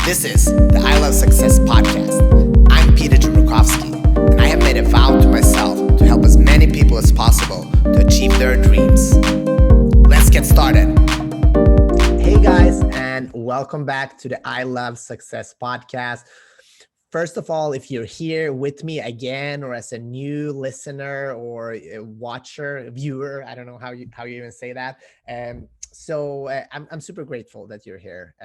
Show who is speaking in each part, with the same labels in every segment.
Speaker 1: This is the I Love Success podcast. I'm Peter Jabrukovsky, and I have made a vow to myself to help as many people as possible to achieve their dreams. Let's get started. Hey guys, and welcome back to the I Love Success podcast. First of all, if you're here with me again, or as a new listener or a watcher, a viewer, I don't know how you even say that. I'm super grateful that you're here.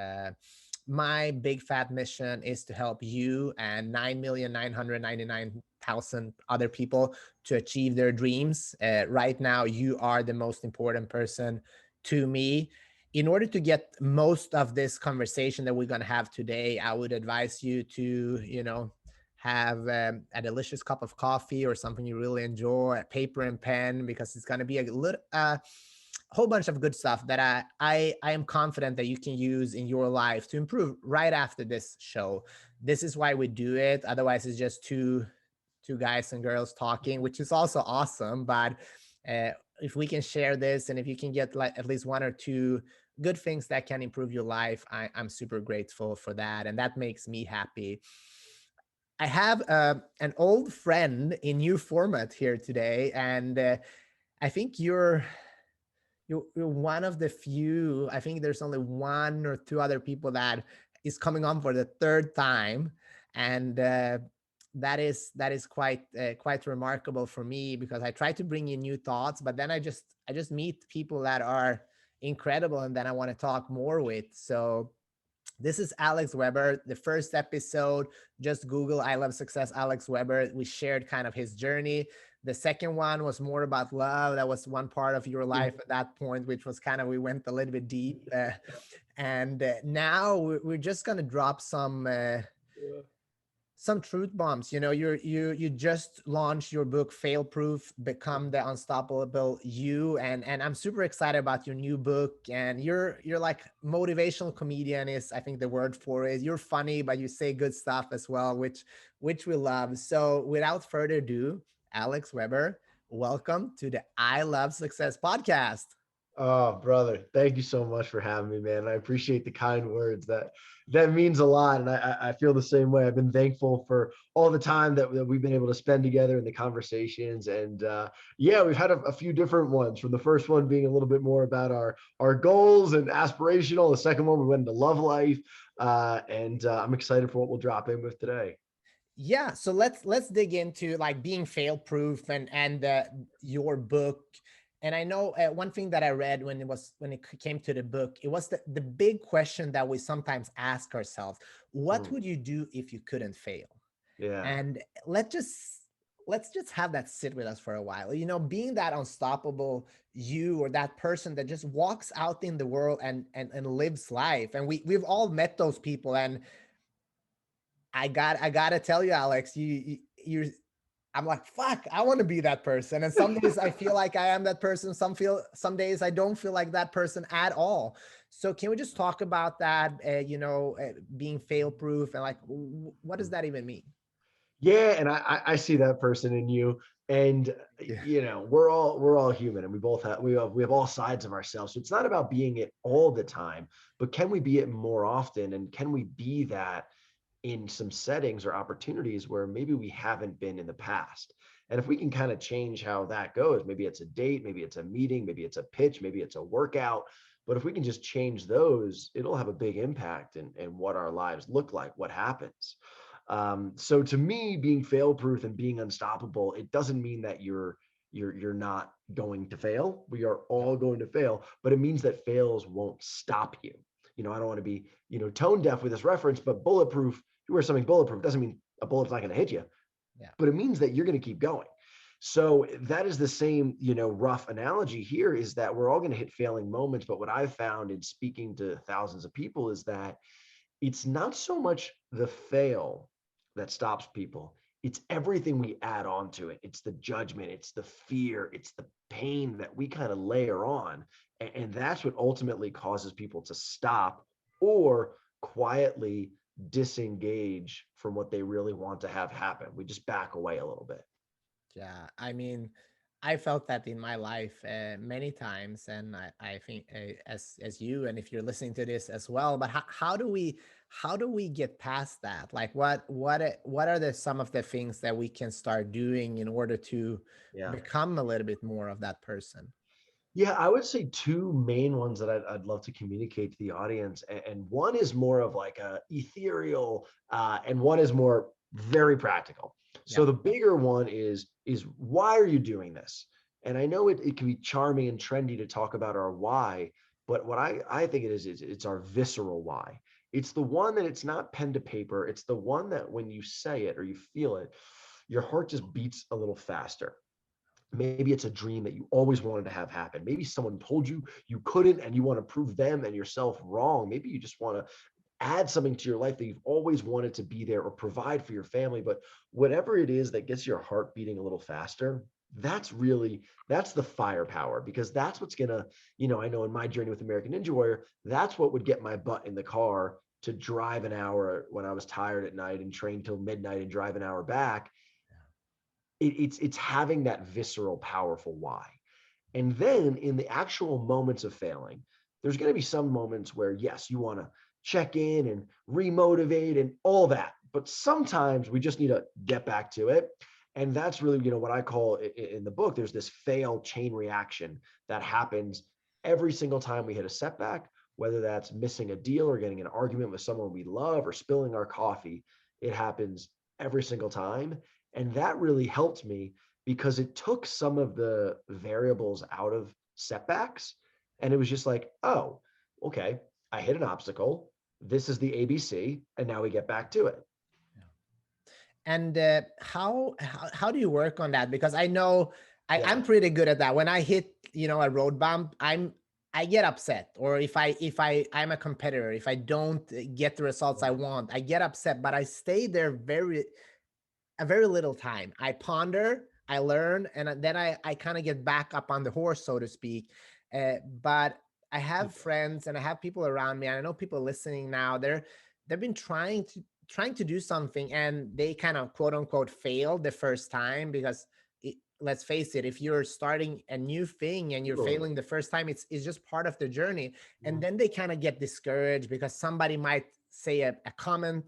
Speaker 1: My big fat mission is to help you and 9,999,000 other people to achieve their dreams. Right now, you are the most important person to me. In order to get most of this conversation that we're going to have today, I would advise you to, have a delicious cup of coffee or something you really enjoy, a paper and pen, because it's going to be a whole bunch of good stuff that I am confident that you can use in your life to improve right after this show. This is why we do it. Otherwise, it's just two guys and girls talking, which is also awesome. But if we can share this, and if you can get like at least one or two good things that can improve your life, I'm super grateful for that, and that makes me happy. I have an old friend in new format here today, and I think you're one of the few. I think there's only one or two other people that is coming on for the third time, and that is quite remarkable for me, because I try to bring in new thoughts, but then I just meet people that are incredible, and then I want to talk more with. So this is Alex Weber. The first episode, just Google I Love Success Alex Weber. We shared kind of his journey. The second one was more about love. That was one part of your life at that point, which was kind of, we went a little bit deep. And now we're just going to drop some truth bombs. You just launched your book Failproof, Become the Unstoppable You, and I'm super excited about your new book. And you're like motivational comedian is, I think, the word for it. You're funny, but you say good stuff as well, which we love. So without further ado, Alex Weber, welcome to the I Love Success podcast.
Speaker 2: Oh, brother, thank you so much for having me, man. I appreciate the kind words. That means a lot, and I feel the same way. I've been thankful for all the time that we've been able to spend together in the conversations, and yeah, we've had a few different ones. From the first one being a little bit more about our goals and aspirational. The second one we went into love life, and I'm excited for what we'll drop in with today.
Speaker 1: Yeah, so let's dig into like being fail proof and your book. And I know one thing that I read when it came to the book, it was the big question that we sometimes ask ourselves: what
Speaker 2: Mm,
Speaker 1: would you do if you couldn't fail?
Speaker 2: yeah.
Speaker 1: And let's just have that sit with us for a while. Being that unstoppable you, or that person that just walks out in the world and lives life. And we've all met those people, and I gotta tell you, Alex, you're I'm like, fuck, I want to be that person. And some days I feel like I am that person. Some days I don't feel like that person at all. So can we just talk about that? Being fail proof, and like, what does that even mean?
Speaker 2: Yeah, and I see that person in you, and
Speaker 1: Yeah.
Speaker 2: we're all human, and we have all sides of ourselves. So it's not about being it all the time, but can we be it more often, and can we be that in some settings or opportunities where maybe we haven't been in the past? And if we can kind of change how that goes, maybe it's a date, maybe it's a meeting, maybe it's a pitch, maybe it's a workout. But if we can just change those, it'll have a big impact in what our lives look like, what happens. So to me, being fail proof and being unstoppable, it doesn't mean that you're not going to fail. We are all going to fail, but it means that fails won't stop you. I don't want to be, tone deaf with this reference, but bulletproof, you wear something bulletproof doesn't mean a bullet's not going to hit you,
Speaker 1: Yeah.
Speaker 2: but it means that you're going to keep going. So that is the same, rough analogy here, is that we're all going to hit failing moments. But what I've found in speaking to thousands of people is that it's not so much the fail that stops people. It's everything we add on to it. It's the judgment, it's the fear, it's the pain that we kind of layer on. And that's what ultimately causes people to stop or quietly disengage from what they really want to have happen. We just back away a little bit.
Speaker 1: Yeah. I mean, I felt that in my life many times, and I think as you, and if you're listening to this as well. But how do we get past that? Like, what are the some of the things that we can start doing in order to
Speaker 2: Yeah.
Speaker 1: become a little bit more of that person?
Speaker 2: Yeah, I would say two main ones that I'd love to communicate to the audience, and one is more of like a ethereal, and one is more very practical.
Speaker 1: Yeah,
Speaker 2: So the bigger one is why are you doing this? And I know it can be charming and trendy to talk about our why, but what I think it is it's our visceral why. It's the one that it's not pen to paper. It's the one that when you say it or you feel it, your heart just beats a little faster. Maybe it's a dream that you always wanted to have happen. Maybe someone told you you couldn't and you want to prove them and yourself wrong. Maybe you just want to add something to your life that you've always wanted to be there or provide for your family. But whatever it is that gets your heart beating a little faster, that's the firepower, because that's what's gonna, I know in my journey with American Ninja Warrior, that's what would get my butt in the car to drive an hour when I was tired at night and train till midnight and drive an hour back. It's having that visceral, powerful why. And then in the actual moments of failing, there's going to be some moments where, yes, you want to check in and remotivate and all that. But sometimes we just need to get back to it. And that's really, what I call in the book, there's this fail chain reaction that happens every single time we hit a setback, whether that's missing a deal or getting an argument with someone we love or spilling our coffee. It happens every single time. And that really helped me because it took some of the variables out of setbacks. And it was just like, oh, okay, I hit an obstacle. This is the ABC. And now we get back to it.
Speaker 1: and how do you work on that? Because I know I'm
Speaker 2: Yeah.
Speaker 1: pretty good at that. When I hit, a road bump, I get upset. Or I'm a competitor, if I don't get the results I want, I get upset, but I stay there a very little time. I ponder, I learn, and then I kind of get back up on the horse, so to speak. But I have friends and I have people around me, and I know people listening now. They've been trying to do something, and they kind of quote unquote failed the first time because. Let's face it, if you're starting a new thing and you're
Speaker 2: Totally.
Speaker 1: failing the first time, it's just part of the journey. And
Speaker 2: Mhm.
Speaker 1: then they kind of get discouraged because somebody might say a comment,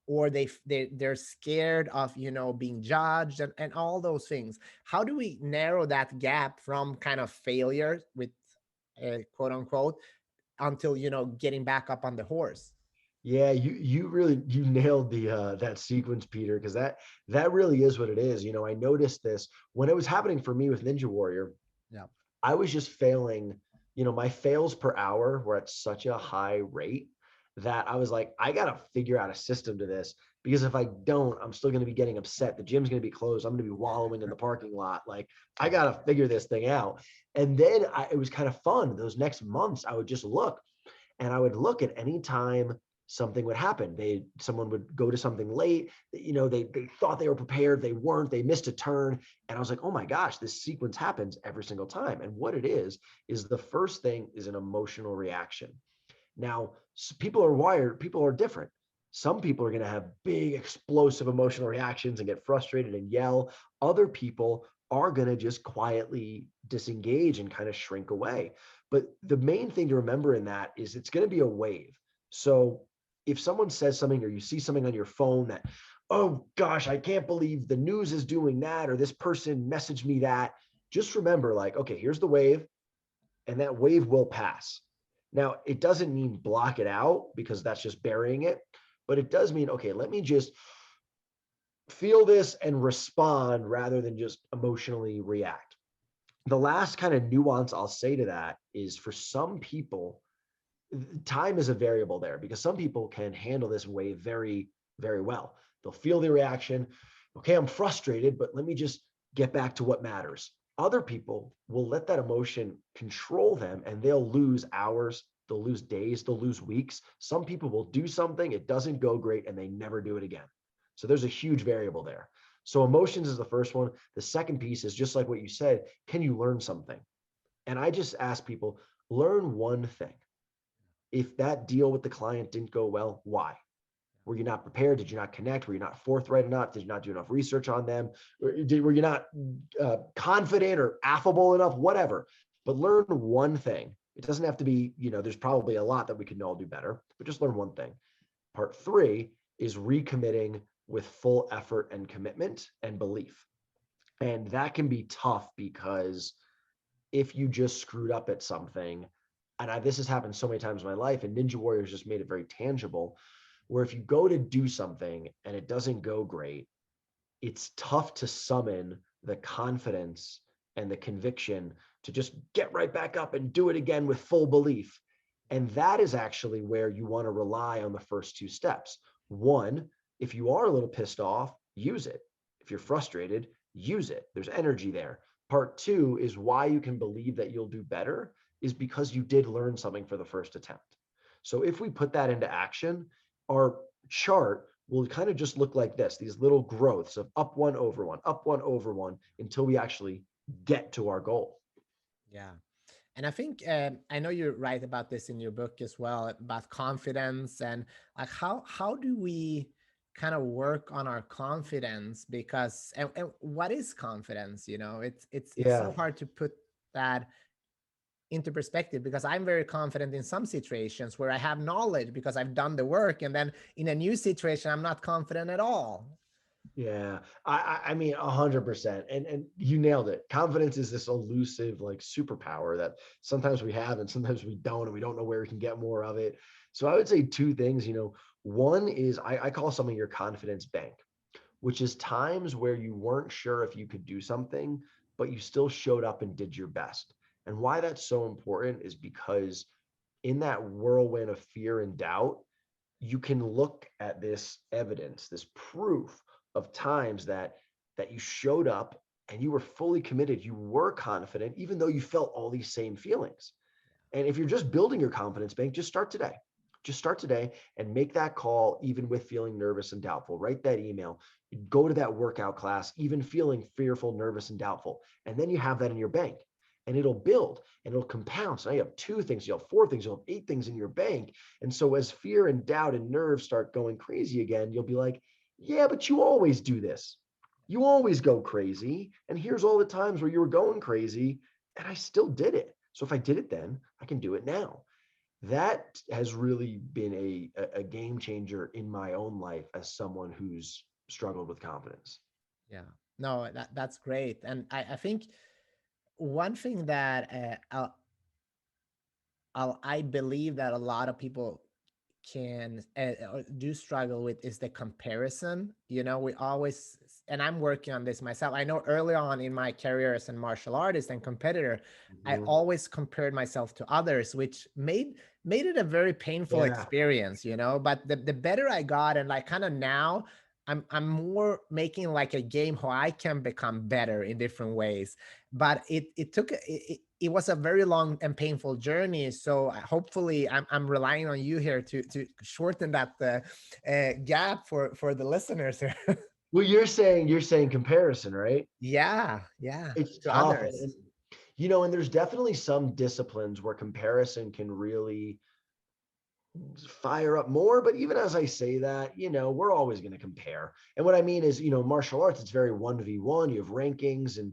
Speaker 1: or they're scared of being judged, and all those things. How do we narrow that gap from kind of failure with quote unquote until getting back up on the horse?
Speaker 2: Yeah, you really you nailed the that sequence, Peter, because that really is what it is. I noticed this when it was happening for me with Ninja Warrior.
Speaker 1: Yeah.
Speaker 2: I was just failing, my fails per hour were at such a high rate that I was like, I got to figure out a system to this, because if I don't, I'm still going to be getting upset. The gym's going to be closed. I'm going to be wallowing in the parking lot. Like, I got to figure this thing out. And then it was kind of fun. Those next months, I would just look, and I would look at any time something would happen. Someone would go to something late, they thought they were prepared, they weren't, they missed a turn. And I was like, oh my gosh, this sequence happens every single time. And what it is the first thing is an emotional reaction. Now, people are wired, people are different. Some people are going to have big, explosive emotional reactions and get frustrated and yell. Other people are going to just quietly disengage and kind of shrink away. But the main thing to remember in that is it's going to be a wave. So if someone says something or you see something on your phone that, oh gosh, I can't believe the news is doing that, or this person messaged me that, just remember, like, okay, here's the wave, and that wave will pass. Now, it doesn't mean block it out, because that's just burying it, but it does mean, okay, let me just feel this and respond rather than just emotionally react. The last kind of nuance I'll say to that is, for some people, time is a variable there, because some people can handle this wave very, very well. They'll feel the reaction. Okay, I'm frustrated, but let me just get back to what matters. Other people will let that emotion control them, and they'll lose hours, they'll lose days, they'll lose weeks. Some people will do something, it doesn't go great, and they never do it again. So there's a huge variable there. So emotions is the first one. The second piece is just like what you said, can you learn something? And I just ask people, learn one thing. If that deal with the client didn't go well, why? Were you not prepared? Did you not connect? Were you not forthright enough? Did you not do enough research on them? Were you not confident or affable enough? Whatever. But learn one thing. It doesn't have to be, there's probably a lot that we can all do better, but just learn one thing. Part three is recommitting with full effort and commitment and belief. And that can be tough because if you just screwed up at something, and this has happened so many times in my life, and Ninja Warriors just made it very tangible, where if you go to do something and it doesn't go great, it's tough to summon the confidence and the conviction to just get right back up and do it again with full belief. And that is actually where you want to rely on the first two steps. One, if you are a little pissed off, use it. If you're frustrated, use it. There's energy there. Part two is why you can believe that you'll do better is because you did learn something for the first attempt. So if we put that into action, our chart will kind of just look like this, these little growths of up one over one, up one over one, until we actually get to our goal.
Speaker 1: Yeah. And I think I know you write about this in your book as well, about confidence and like how do we kind of work on our confidence? Because and what is confidence? It's so
Speaker 2: Yeah.
Speaker 1: hard to put that into perspective, because I'm very confident in some situations where I have knowledge because I've done the work, and then in a new situation I'm not confident at all.
Speaker 2: Yeah, I mean, 100%, and you nailed it. Confidence is this elusive like superpower that sometimes we have and sometimes we don't, and we don't know where we can get more of it. So I would say two things. One is I call something your confidence bank, which is times where you weren't sure if you could do something, but you still showed up and did your best. And why that's so important is because in that whirlwind of fear and doubt, you can look at this evidence, this proof of times that you showed up and you were fully committed, you were confident, even though you felt all these same feelings. And if you're just building your confidence bank, just start today. Just start today and make that call, even with feeling nervous and doubtful. Write that email, go to that workout class, even feeling fearful, nervous, and doubtful. And then you have that in your bank and it'll build and it'll compound. So now you have two things, you have four things, you'll have eight things in your bank. And so as fear and doubt and nerves start going crazy again, you'll be like, yeah, but you always do this. You always go crazy. And here's all the times where you were going crazy and I still did it. So if I did it then, I can do it now. That has really been a game changer in my own life as someone who's struggled with confidence.
Speaker 1: Yeah, no, that's great. And I think one thing that I believe that a lot of people can do struggle with is the comparison. We always, and I'm working on this myself. I know early on in my career as a martial artist and competitor, I
Speaker 2: Mhm.
Speaker 1: always compared myself to others, which made it a very painful
Speaker 2: Yeah.
Speaker 1: experience. But the better I got, and like kind of now I'm more making like a game how I can become better in different ways. But it was a very long and painful journey. So hopefully I'm relying on you here to shorten that gap for the listeners here.
Speaker 2: Well, you're saying comparison, right?
Speaker 1: Yeah,
Speaker 2: It's
Speaker 1: to
Speaker 2: tough.
Speaker 1: others.
Speaker 2: And there's definitely some disciplines where comparison can really fire up more. But even as I say that, we're always going to compare. And what I mean is, martial arts, it's very 1v1. You have rankings. And,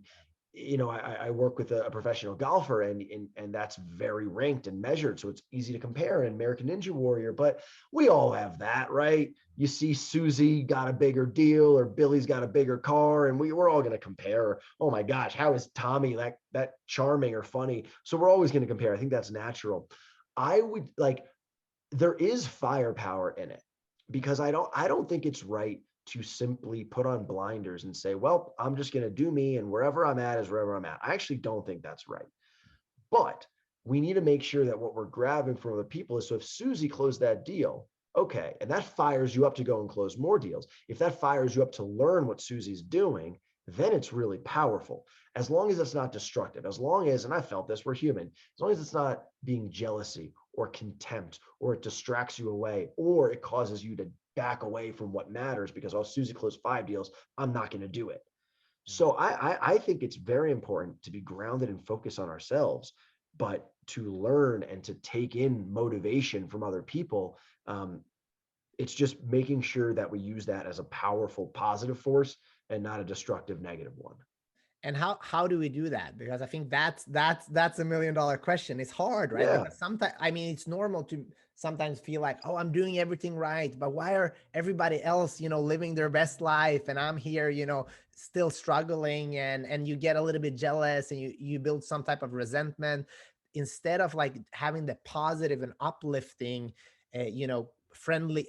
Speaker 2: I work with a professional golfer and that's very ranked and measured. So it's easy to compare in American Ninja Warrior. But we all have that, right? You see Susie got a bigger deal or Billy's got a bigger car, and we're all going to compare. Oh my gosh, how is Tommy that charming or funny? So we're always going to compare. I think that's natural. I would like there is firepower in it because I don't think it's right to simply put on blinders and say, well, I'm just going to do me and wherever I'm at is wherever I'm at. I actually don't think that's right. But we need to make sure that what we're grabbing from other people is, so if Susie closed that deal, okay, and that fires you up to go and close more deals. If that fires you up to learn what Susie's doing, then it's really powerful. As long as it's not destructive, as long as, and I felt this, we're human, as long as it's not being jealousy or contempt, or it distracts you away, or it causes you to back away from what matters because, oh, Susie closed 5 deals, I'm not going to do it. So I think it's very important to be grounded and focus on ourselves, but to learn and to take in motivation from other people. Um, It's just making sure that we use that as a powerful positive force and not a destructive negative one.
Speaker 1: And how do we do that? Because I think that's $1 million question. It's hard, right?
Speaker 2: Yeah.
Speaker 1: Because sometimes, I mean, it's normal to sometimes feel like, oh, I'm doing everything right, but why are everybody else, living their best life, and I'm here, still struggling, and you get a little bit jealous, and you build some type of resentment instead of like having the positive and uplifting, friendly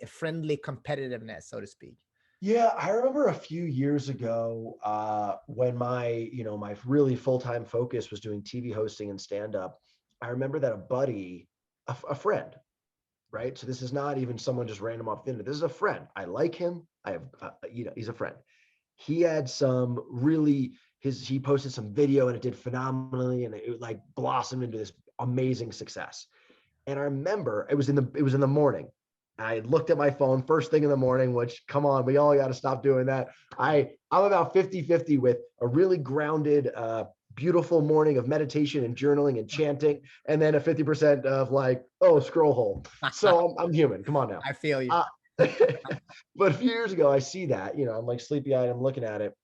Speaker 1: competitiveness, so to speak.
Speaker 2: Yeah, I remember a few years ago when my really full-time focus was doing TV hosting and stand-up. I remember that a buddy, a friend, right? So this is not even someone just random off the internet. This is a friend. I like him. I have, he's a friend. He had some really he posted some video and it did phenomenally, and it like blossomed into this amazing success. And I remember it was in the morning. I looked at my phone first thing in the morning, which, come on, we all got to stop doing that. I'm about 50-50 with a really grounded, beautiful morning of meditation and journaling and chanting, and then a 50% of like, oh, scroll hole. So I'm human. Come on now.
Speaker 1: I feel you.
Speaker 2: Uh, but a few years ago, I see that, I'm like sleepy eyed, I'm looking at it.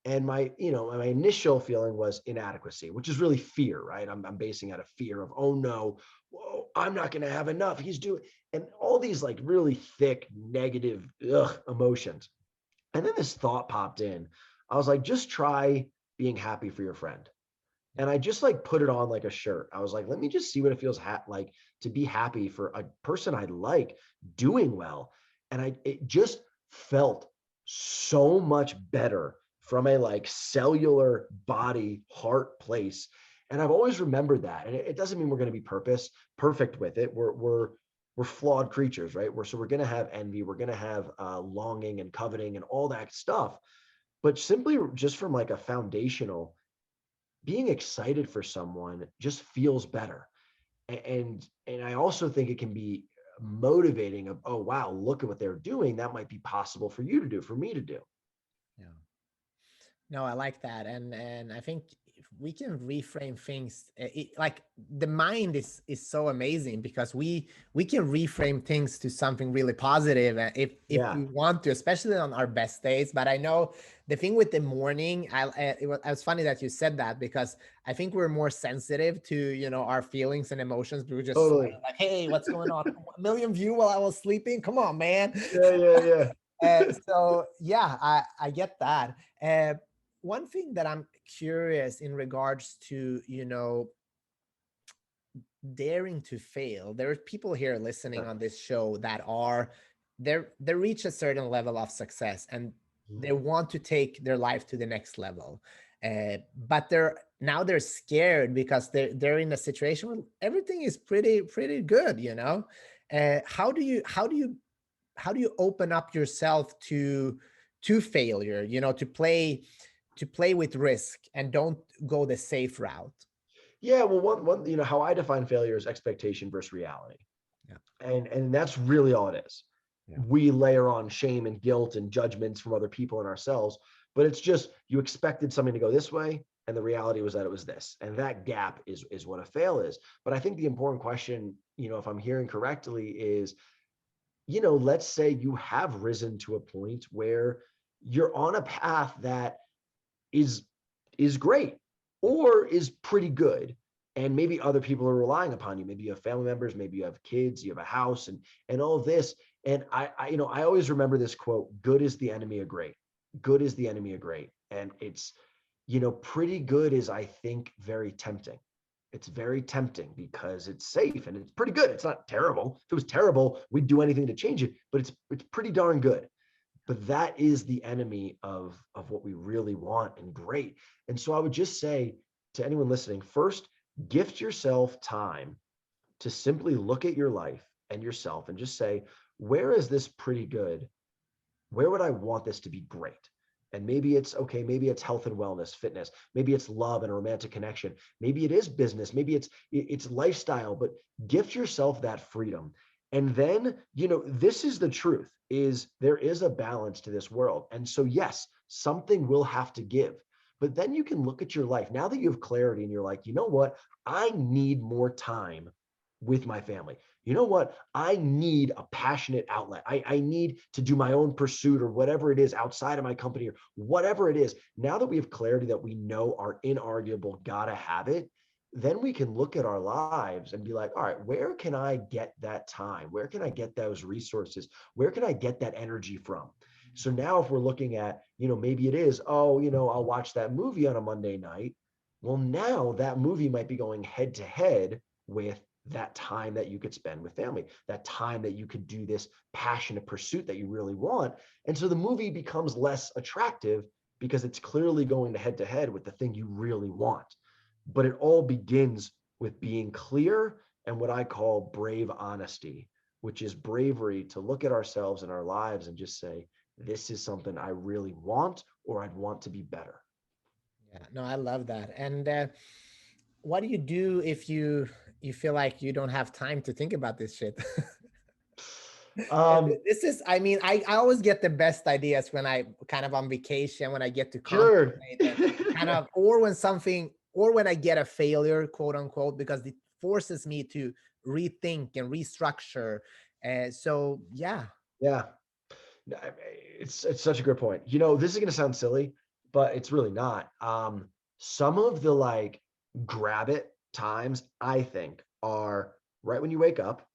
Speaker 2: And my initial feeling was inadequacy, which is really fear, right? I'm basing out of fear of, oh no, whoa, I'm not going to have enough. He's doing, and all these like really thick, negative emotions. And then this thought popped in. I was like, just try being happy for your friend. And I just like put it on like a shirt. I was like, let me just see what it feels like to be happy for a person I like doing well. And it just felt so much better from a like cellular body heart place. And I've always remembered that. And it doesn't mean we're going to be perfect with it. We're flawed creatures, right? We're going to have envy. We're going to have longing and coveting and all that stuff. But simply just from like a foundational, being excited for someone just feels better. And I also think it can be motivating of, oh wow, look at what they're doing. That might be possible for you to do, for me to do.
Speaker 1: Yeah. No, I like that, and I think if we can reframe things, like the mind is so amazing because we can reframe things to something really positive, if
Speaker 2: Yeah.
Speaker 1: we want to, especially on our best days. But I know the thing with the morning, it was funny that you said that, because I think we're more sensitive to our feelings and emotions. We're just
Speaker 2: Totally.
Speaker 1: like, hey, what's going on? A million view while I was sleeping. Come on, man.
Speaker 2: Yeah, yeah, yeah.
Speaker 1: So yeah, I get that. One thing that I'm curious in regards to, daring to fail. There's people here listening on this show that are they reach a certain level of success, and they want to take their life to the next level. But they're scared because they're in a situation where everything is pretty good, how do you open up yourself to failure, to play with risk and don't go the safe route?
Speaker 2: Yeah, well, one, how I define failure is expectation versus reality.
Speaker 1: Yeah.
Speaker 2: And that's really all it is.
Speaker 1: Yeah.
Speaker 2: We layer on shame and guilt and judgments from other people and ourselves, but it's just you expected something to go this way, and the reality was that it was this. And that gap is what a fail is. But I think the important question, if I'm hearing correctly, is, let's say you have risen to a point where you're on a path that is is great or is pretty good, and maybe other people are relying upon you. Maybe you have family members, maybe you have kids, you have a house, and all of this. And I always remember this quote: good is the enemy of great. Good is the enemy of great. And it's, pretty good is, I think, very tempting. It's very tempting because it's safe and it's pretty good. It's not terrible. If it was terrible, we'd do anything to change it, but it's pretty darn good. But that is the enemy of what we really want and great. And so I would just say to anyone listening, first, gift yourself time to simply look at your life and yourself and just say, where is this pretty good? Where would I want this to be great? And maybe it's okay, maybe it's health and wellness, fitness, maybe it's love and a romantic connection, maybe it is business, maybe it's lifestyle, but gift yourself that freedom. And then, this is the truth, is there is a balance to this world. And so yes, something will have to give. But then you can look at your life now that you have clarity and you're like, you know what? I need more time with my family. you know what? I need a passionate outlet. I need to do my own pursuit or whatever it is outside of my company or whatever it is. Now that we have clarity that we know are inarguable, gotta have it, then we can look at our lives and be like, all right, where can I get that time? Where can I get those resources? Where can I get that energy from? So now if we're looking at, maybe it is, oh, I'll watch that movie on a Monday night. Well, now that movie might be going head to head with that time that you could spend with family, that time that you could do this passionate pursuit that you really want. And so the movie becomes less attractive because it's clearly going to head with the thing you really want. But it all begins with being clear and what I call brave honesty, which is bravery to look at ourselves and our lives and just say, this is something I really want, or I'd want to be better.
Speaker 1: Yeah, no, I love that. And what do you do if you feel like you don't have time to think about this shit?
Speaker 2: Um,
Speaker 1: This is, I mean, I always get the best ideas when I kind of on vacation, when I get to
Speaker 2: sure.
Speaker 1: contemplate and kind of, or when something, or when I get a failure, quote unquote, because it forces me to rethink and restructure. So yeah,
Speaker 2: Yeah. It's such a good point. This is going to sound silly, but it's really not. Some of the like grab it times I think are right when you wake up,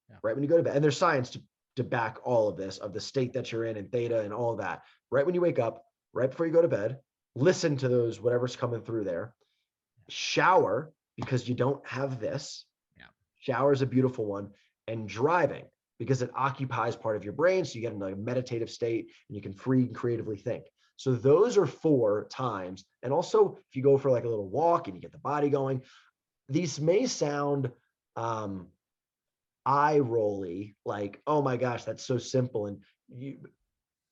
Speaker 1: yeah,
Speaker 2: right when you go to bed. And there's science to back all of this, of the state that you're in and theta and all of that. Right when you wake up, right before you go to bed, listen to those, whatever's coming through there. Shower, because you don't have this.
Speaker 1: yeah,
Speaker 2: Shower is a beautiful one. And driving, because it occupies part of your brain. So you get in a meditative state and you can free and creatively think. So those are 4 times. And also, if you go for like a little walk and you get the body going, these may sound eye rolly, like, oh my gosh, that's so simple. And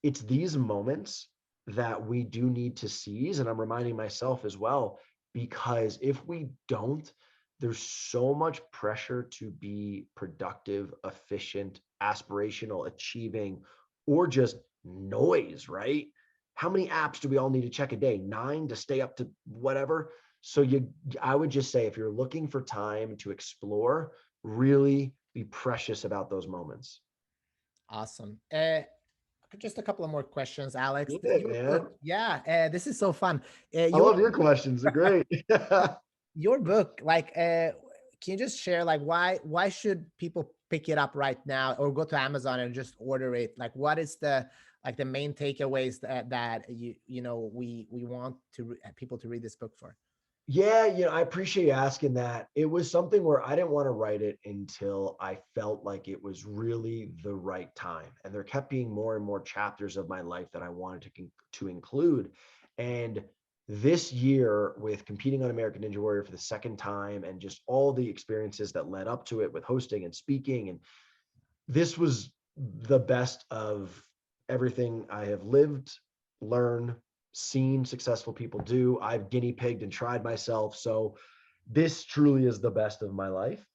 Speaker 2: it's these moments that we do need to seize. And I'm reminding myself as well, because if we don't, there's so much pressure to be productive, efficient, aspirational, achieving, or just noise, right? How many apps do we all need to check a day? 9 to stay up to whatever. So I would just say, if you're looking for time to explore, really be precious about those moments.
Speaker 1: awesome. Just a couple of more questions, Alex.
Speaker 2: Yeah,
Speaker 1: Your book,
Speaker 2: man.
Speaker 1: yeah, this is so fun.
Speaker 2: I love your questions. They're great.
Speaker 1: Your book, like, can you just share, like, why should people pick it up right now or go to Amazon and just order it? Like, what is the, like, the main takeaways that we want to people to read this book for?
Speaker 2: Yeah, I appreciate you asking that. It was something where I didn't want to write it until I felt like it was really the right time. And there kept being more and more chapters of my life that I wanted to include. And this year, with competing on American Ninja Warrior for the second time and just all the experiences that led up to it with hosting and speaking, and this was the best of everything I have lived, learned, seen successful people do. I've guinea pigged and tried myself. So this truly is the best of my life,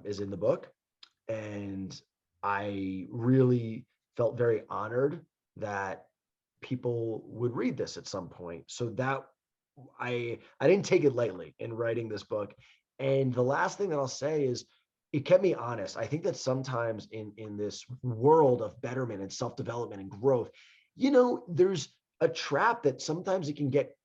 Speaker 2: is in the book. And I really felt very honored that people would read this at some point. So that I didn't take it lightly in writing this book. And the last thing that I'll say is, it kept me honest. I think that sometimes in this world of betterment and self-development and growth, there's a trap that sometimes it can get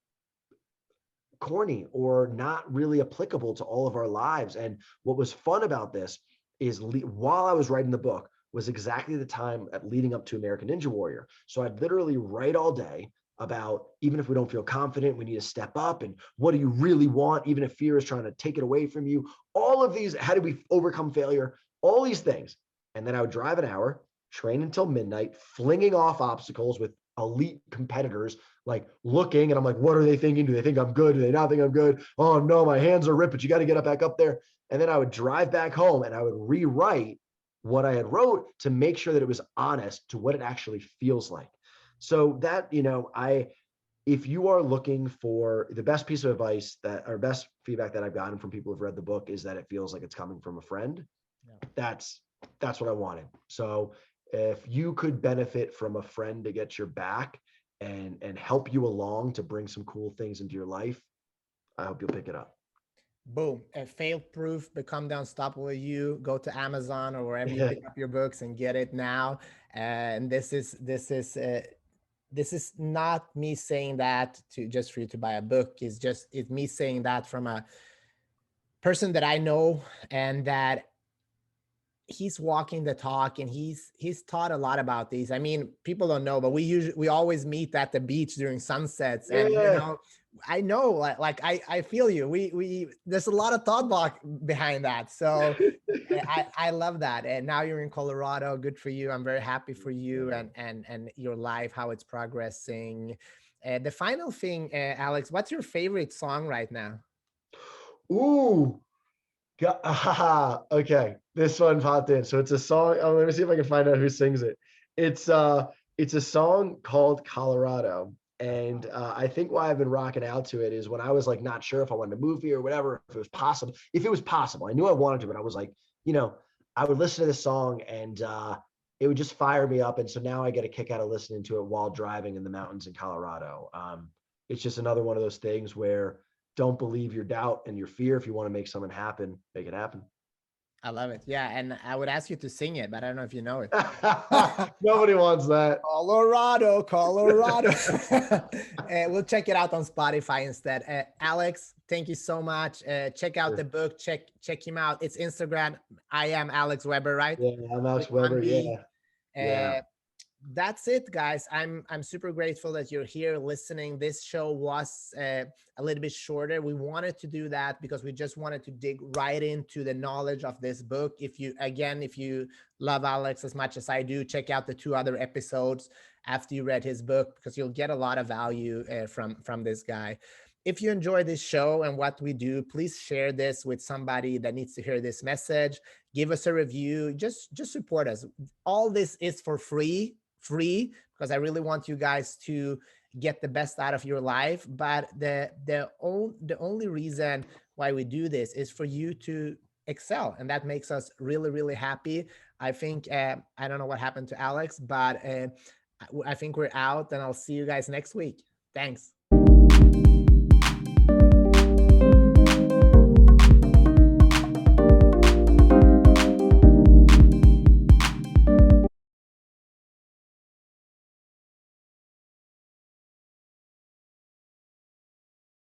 Speaker 2: corny or not really applicable to all of our lives. And what was fun about this is, while I was writing the book was exactly the time at leading up to American Ninja Warrior. So I'd literally write all day about, even if we don't feel confident, we need to step up, and what do you really want, even if fear is trying to take it away from you. All of these, how do we overcome failure, all these things. And then I would drive an hour, train until midnight, flinging off obstacles with elite competitors, like looking, and I'm like, what are they thinking? Do they think I'm good? Do they not think I'm good? Oh no, my hands are ripped, but you got to get up back up there. And then I would drive back home and I would rewrite what I had wrote to make sure that it was honest to what it actually feels like. So that, if you are looking for the best piece of advice, that or best feedback that I've gotten from people who've read the book, is that it feels like it's coming from a friend.
Speaker 1: Yeah.
Speaker 2: That's what I wanted. So if you could benefit from a friend to get your back and help you along to bring some cool things into your life, I hope you'll pick it up.
Speaker 1: Boom, fail proof, become the unstoppable you. Go to Amazon or wherever you pick up your books and get it now. And this is not me saying that to just for you to buy a book. It's me saying that from a person that I know, and that he's walking the talk, and he's taught a lot about these. I mean, people don't know, but we always meet at the beach during sunsets, and
Speaker 2: Yeah.
Speaker 1: I know, I feel you. We There's a lot of thought behind that. So I love that. And now you're in Colorado. Good for you. I'm very happy for you,
Speaker 2: Yeah.
Speaker 1: and your life, how it's progressing. The final thing, Alex, what's your favorite song right now?
Speaker 2: Ooh. Okay, this one popped in. So it's a song. Oh, let me see if I can find out who sings it. It's uh, it's a song called Colorado, and I think why I've been rocking out to it is when I was like not sure if I wanted to move here or whatever, if it was possible. If it was possible, I knew I wanted to, but I was like, I would listen to this song and it would just fire me up. And so now I get a kick out of listening to it while driving in the mountains in Colorado. It's just another one of those things where don't believe your doubt and your fear. If you want to make something happen, make it happen.
Speaker 1: I love it. Yeah, and I would ask you to sing it, but I don't know if you know it.
Speaker 2: Nobody wants that.
Speaker 1: Colorado, Colorado. We'll check it out on Spotify instead. Alex, thank you so much. Check out the
Speaker 2: Sure.
Speaker 1: book. Check him out. It's Instagram. I am Alex Weber, right?
Speaker 2: Yeah, I'm
Speaker 1: With
Speaker 2: Max
Speaker 1: one
Speaker 2: Weber.
Speaker 1: B.
Speaker 2: Yeah, yeah.
Speaker 1: Uh, that's it, guys. I'm super grateful that you're here listening. This show was a little bit shorter. We wanted to do that because we just wanted to dig right into the knowledge of this book. If you love Alex as much as I do, check out the two other episodes after you read his book, because you'll get a lot of value from this guy. If you enjoy this show and what we do, please share this with somebody that needs to hear this message. Give us a review. Just support us. All this is for free, because I really want you guys to get the best out of your life. But the only reason why we do this is for you to excel, and that makes us really really happy. I think I don't know what happened to Alex, but I think we're out, and I'll see you guys next week. Thanks.